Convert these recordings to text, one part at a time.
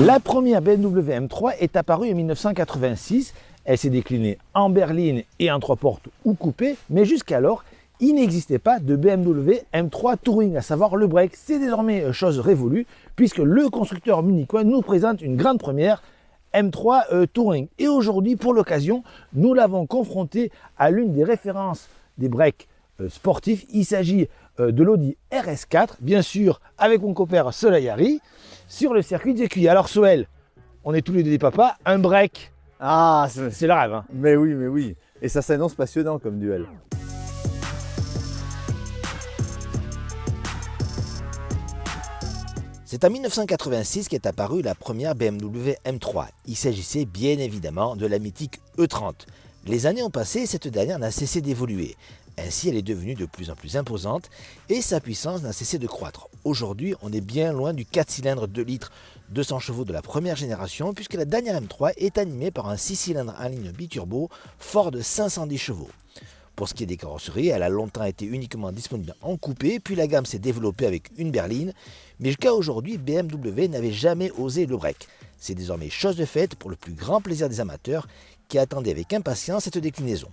La première BMW M3 est apparue en 1986. Elle s'est déclinée en berline et en 3 portes ou coupé, mais jusqu'alors, il n'existait pas de BMW M3 Touring, à savoir le break. C'est désormais chose révolue, puisque le constructeur munichois nous présente une grande première M3 Touring. Et aujourd'hui, pour l'occasion, nous l'avons confronté à l'une des références des breaks sportifs. Il s'agit de l'Audi RS4, bien sûr, avec mon copain Soleil, sur le circuit des Écuyers. Alors Soel, on est tous les deux des papas, un break, c'est le rêve. Hein. Mais oui. Et ça s'annonce passionnant comme duel. C'est en 1986 qu'est apparue la première BMW M3. Il s'agissait bien évidemment de la mythique E30. Les années ont passé et cette dernière n'a cessé d'évoluer. Ainsi, elle est devenue de plus en plus imposante et sa puissance n'a cessé de croître. Aujourd'hui, on est bien loin du 4 cylindres 2 litres 200 chevaux de la première génération puisque la dernière M3 est animée par un 6 cylindres en ligne biturbo fort de 510 chevaux. Pour ce qui est des carrosseries, elle a longtemps été uniquement disponible en coupé, puis la gamme s'est développée avec une berline, mais jusqu'à aujourd'hui, BMW n'avait jamais osé le break. C'est désormais chose de faite pour le plus grand plaisir des amateurs qui attendaient avec impatience cette déclinaison.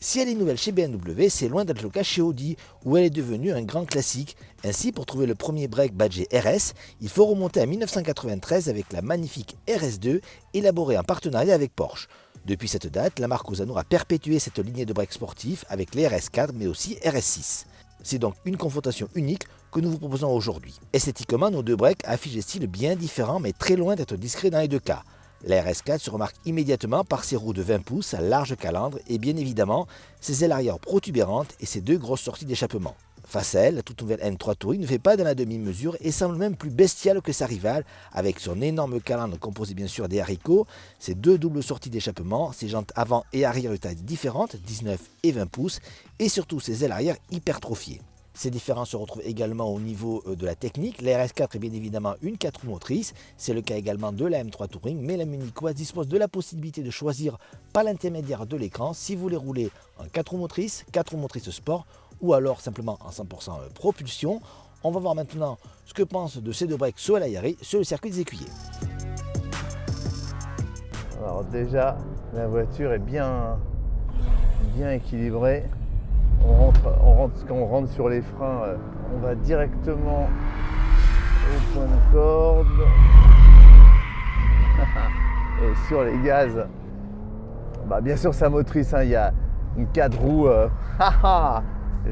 Si elle est nouvelle chez BMW, c'est loin d'être le cas chez Audi, où elle est devenue un grand classique. Ainsi, pour trouver le premier break badgé RS, il faut remonter à 1993 avec la magnifique RS2, élaborée en partenariat avec Porsche. Depuis cette date, la marque Osanur a perpétué cette lignée de breaks sportifs avec les RS4 mais aussi RS6. C'est donc une confrontation unique que nous vous proposons aujourd'hui. Esthétiquement, nos deux breaks affichent des styles bien différents mais très loin d'être discrets dans les deux cas. La RS4 se remarque immédiatement par ses roues de 20 pouces à large calandre et bien évidemment ses ailes arrière protubérantes et ses deux grosses sorties d'échappement. Face à elle, la toute nouvelle M3 Touring ne fait pas dans la demi-mesure et semble même plus bestiale que sa rivale, avec son énorme calandre composé bien sûr des haricots, ses deux doubles sorties d'échappement, ses jantes avant et arrière de tailles différentes, 19 et 20 pouces, et surtout ses ailes arrière hypertrophiées. Ces différences se retrouvent également au niveau de la technique. La RS4 est bien évidemment une 4 roues motrices, c'est le cas également de la M3 Touring, mais la munichoise dispose de la possibilité de choisir par l'intermédiaire de l'écran si vous voulez rouler en 4 roues motrices sport, ou alors simplement en 100% propulsion. On va voir maintenant ce que pense de ces deux breaks Soleil sur le circuit des Écuyers. Alors déjà, la voiture est bien équilibrée. Quand on rentre sur les freins, on va directement au point de corde. Et sur les gaz, bien sûr sa motrice, il y a une 4 roues.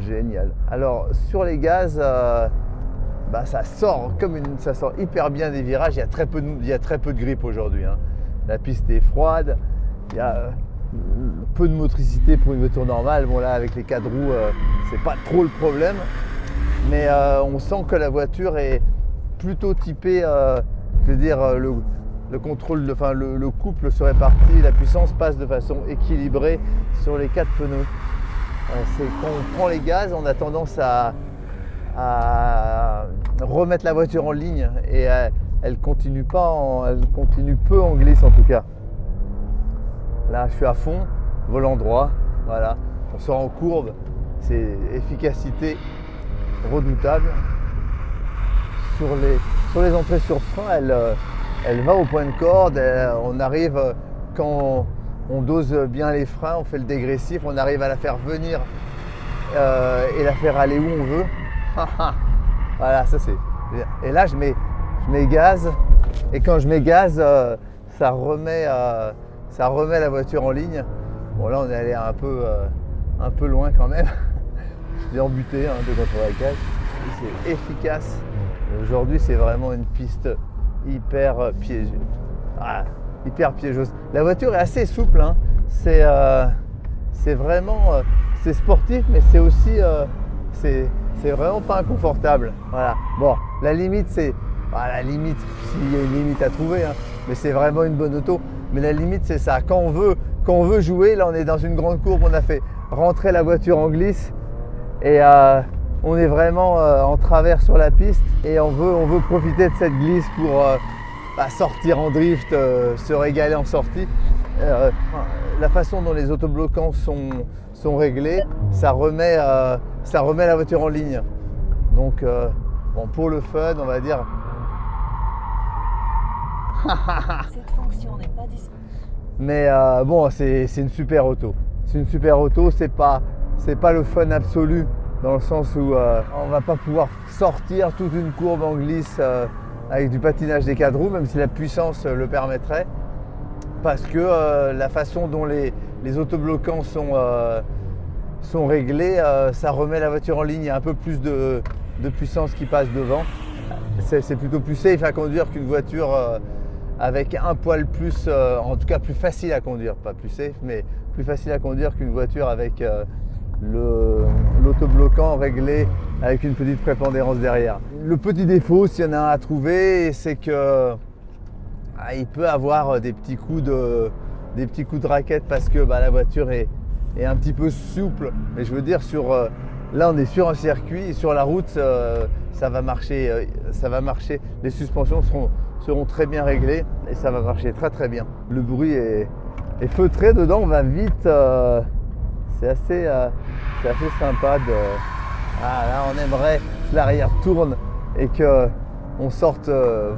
Génial. Alors sur les gaz, ça sort hyper bien des virages. Il y a très peu de grippe aujourd'hui. La piste est froide. Il y a peu de motricité pour une voiture normale. Bon là avec les 4 roues, c'est pas trop le problème. Mais on sent que la voiture est plutôt typée. Le contrôle, le couple se répartit. La puissance passe de façon équilibrée sur les 4 pneus. C'est quand on prend les gaz, on a tendance à remettre la voiture en ligne et elle continue peu en glisse en tout cas. Là, je suis à fond, volant droit, voilà. On sort en courbe, c'est efficacité redoutable. Sur les entrées sur frein, elle va au point de corde. On arrive quand on dose bien les freins, on fait le dégressif, on arrive à la faire venir et la faire aller où on veut. Voilà, ça c'est bien. Et là, je mets gaz, et quand je mets gaz, ça remet la voiture en ligne. Bon, là, on est allé un peu loin quand même. Je suis embuté de contre la cage. C'est efficace. Aujourd'hui, c'est vraiment une piste hyper piégeuse. Hyper piégeuse. La voiture est assez souple, c'est vraiment c'est sportif, mais c'est aussi c'est vraiment pas inconfortable. Voilà. Bon, la limite c'est s'il y a une limite à trouver, mais c'est vraiment une bonne auto. Mais la limite c'est ça. Quand on veut jouer, là on est dans une grande courbe, on a fait rentrer la voiture en glisse et on est vraiment en travers sur la piste et on veut profiter de cette glisse pour sortir en drift, se régaler en sortie. La façon dont les autobloquants sont réglés, ça remet la voiture en ligne. Donc pour le fun, on va dire, Cette fonction n'est pas disponible. Mais bon, c'est une super auto. C'est une super auto, c'est pas le fun absolu dans le sens où on va pas pouvoir sortir toute une courbe en glisse avec du patinage des 4 roues, même si la puissance le permettrait, parce que la façon dont les autobloquants sont réglés, ça remet la voiture en ligne. Il y a un peu plus de puissance qui passe devant. C'est plutôt plus safe à conduire qu'une voiture avec un poil plus, en tout cas plus facile à conduire, pas plus safe, mais plus facile à conduire qu'une voiture avec l'autobloquant réglé avec une petite prépondérance derrière. Le petit défaut, s'il y en a un à trouver, c'est que il peut avoir des petits coups de raquette parce que la voiture est un petit peu souple. Mais je veux dire, là on est sur un circuit et sur la route, ça va marcher. Les suspensions seront très bien réglées et ça va marcher très très bien. Le bruit est feutré dedans, on va vite. C'est assez sympa là on aimerait que l'arrière tourne et qu'on sorte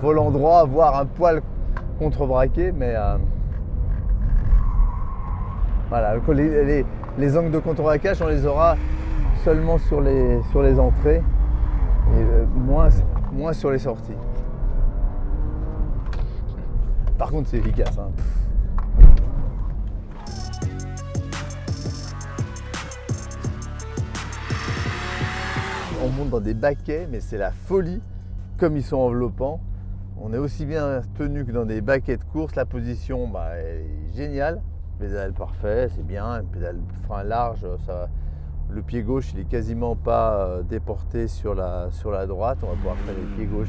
volant droit, voire un poil contrebraqué, mais voilà, les angles de contrebraquage on les aura seulement sur les entrées et moins sur les sorties. Par contre c'est efficace, hein. On monte dans des baquets, mais c'est la folie comme ils sont enveloppants. On est aussi bien tenu que dans des baquets de course. La position est géniale. Pédale parfait, c'est bien. Une pédale frein large, le pied gauche il est quasiment pas déporté sur la droite. On va pouvoir faire le pied gauche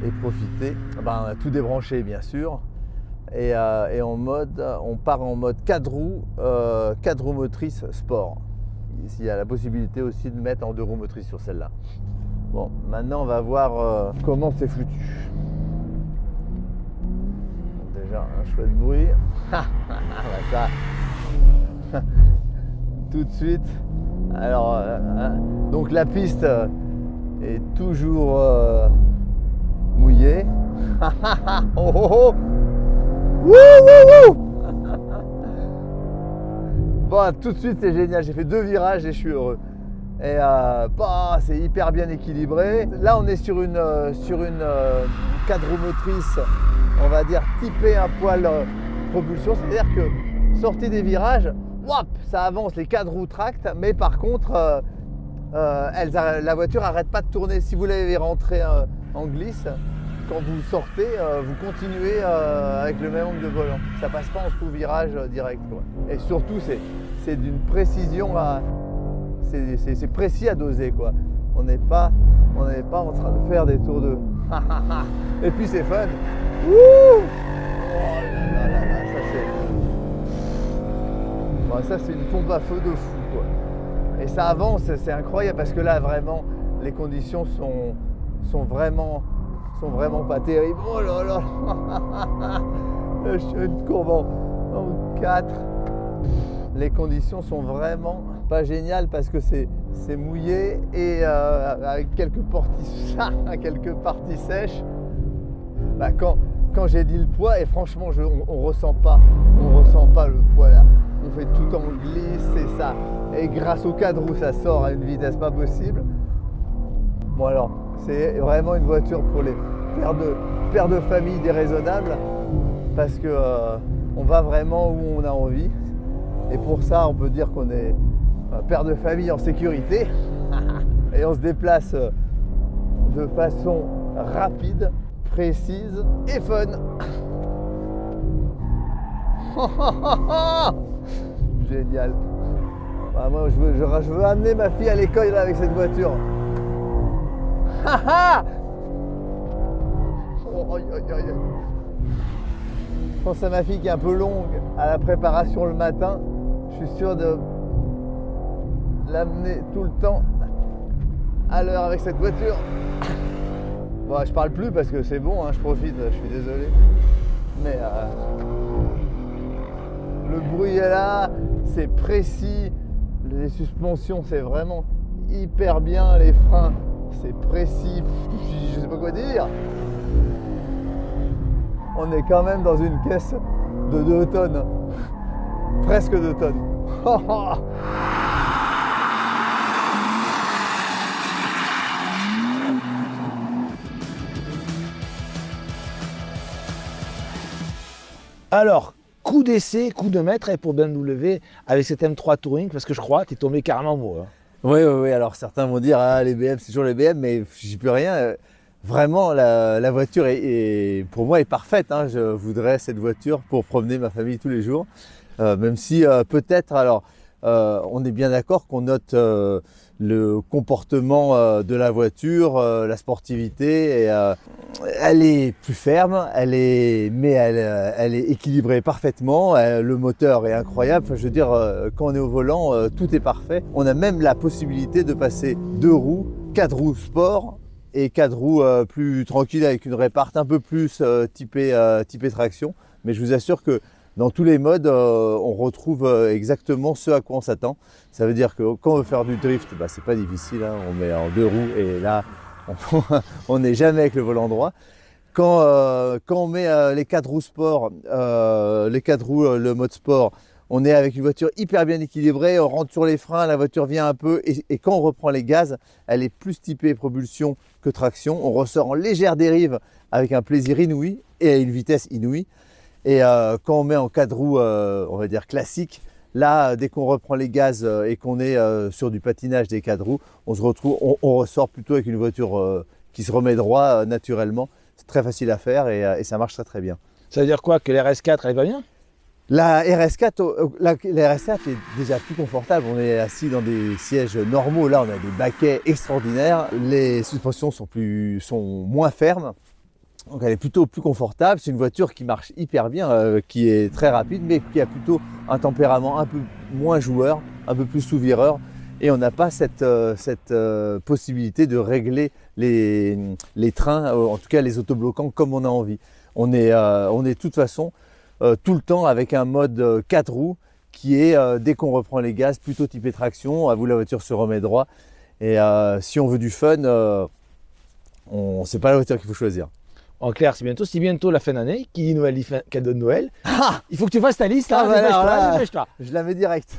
et profiter. On a tout débranché bien sûr. Et on part en mode 4 roues motrices sport. Il y a la possibilité aussi de mettre en 2 roues motrices sur celle-là. Bon, maintenant on va voir comment c'est foutu. Déjà un chouette bruit. Ça. Tout de suite. Alors, donc la piste est toujours mouillée. Oh oh oh. Wouh wouh wouh. Bon, tout de suite c'est génial, j'ai fait 2 virages et je suis heureux. Et c'est hyper bien équilibré. Là on est sur une 4 roues motrices, on va dire typée un poil propulsion, c'est-à-dire que sortie des virages, whop, ça avance, les 4 roues tractent, mais par contre la voiture n'arrête pas de tourner. Si vous l'avez rentrée en glisse, quand vous sortez, vous continuez avec le même angle de volant. Ça passe pas en sous-virage direct, quoi. Et surtout, c'est d'une précision c'est précis à doser, quoi. On n'est pas en train de faire des tours de. Et puis c'est fun. Wouh. Oh là là là, ça c'est une pompe à feu de fou, quoi. Et ça avance, c'est incroyable parce que là vraiment les conditions sont vraiment pas terribles. Oh là là. Je suis une courbe en 4. Les conditions sont vraiment pas géniales parce que c'est mouillé et avec quelques parties sèches. Quand j'ai dit le poids, et franchement on ressent pas le poids là. On fait tout en glisse et ça. Et grâce au 4 roues, ça sort à une vitesse pas possible. Bon alors, c'est vraiment une voiture pour les pères de famille déraisonnables parce que on va vraiment où on a envie. Et pour ça, on peut dire qu'on est père de famille en sécurité et on se déplace de façon rapide, précise et fun. Génial. Moi, je veux amener ma fille à l'école avec cette voiture. Je pense à ma fille qui est un peu longue à la préparation le matin. Je suis sûr de l'amener tout le temps à l'heure avec cette voiture. Bon, je parle plus parce que c'est bon, hein, je profite, je suis désolé. Mais le bruit est là, c'est précis. Les suspensions, c'est vraiment hyper bien. Les freins, c'est précis. Je sais pas quoi dire. on est quand même dans une caisse de 2 tonnes. Presque 2 tonnes. Alors, coup d'essai, coup de maître pour BMW avec cette M3 Touring, parce que je crois que tu es tombé carrément amoureux. Oui. Alors certains vont dire, ah, les BM, c'est toujours les BM, mais j'y peux rien. Vraiment, la voiture pour moi est parfaite. Hein. Je voudrais cette voiture pour promener ma famille tous les jours. Même si peut-être, alors, on est bien d'accord qu'on note le comportement de la voiture, la sportivité. Elle est plus ferme, mais elle est équilibrée parfaitement. Le moteur est incroyable. Enfin, je veux dire, quand on est au volant, tout est parfait. On a même la possibilité de passer 2 roues, 4 roues sport et 4 roues plus tranquilles avec une réparte un peu plus typée traction. Mais je vous assure que dans tous les modes, on retrouve exactement ce à quoi on s'attend. Ça veut dire que quand on veut faire du drift, c'est pas difficile, hein. On met en 2 roues et là, on n'est jamais avec le volant droit. Quand on met les 4 roues sport, le mode sport, on est avec une voiture hyper bien équilibrée, on rentre sur les freins, la voiture vient un peu et quand on reprend les gaz, elle est plus typée propulsion que traction. On ressort en légère dérive avec un plaisir inouï et à une vitesse inouïe. Et quand on met en 4 roues, on va dire classique, là, dès qu'on reprend les gaz et qu'on est sur du patinage des 4 roues, on ressort plutôt avec une voiture qui se remet droit naturellement. C'est très facile à faire et ça marche très très bien. Ça veut dire quoi? Que l'RS4 elle va bien? La RS4 est déjà plus confortable. On est assis dans des sièges normaux. Là, on a des baquets extraordinaires. Les suspensions sont moins fermes. Donc elle est plutôt plus confortable, c'est une voiture qui marche hyper bien, qui est très rapide, mais qui a plutôt un tempérament un peu moins joueur, un peu plus sous-vireur. Et on n'a pas cette possibilité de régler les trains, en tout cas les autobloquants, comme on a envie. On est de toute façon tout le temps avec un mode 4 roues qui est, dès qu'on reprend les gaz, plutôt typé traction. À vous, la voiture se remet droit. Et si on veut du fun, c'est pas la voiture qu'il faut choisir. En clair, c'est bientôt la fin d'année. Qui dit Noël dit cadeau de Noël. Il faut que tu fasses ta liste. Dépêche-toi. Dépêche-toi. Je la mets direct.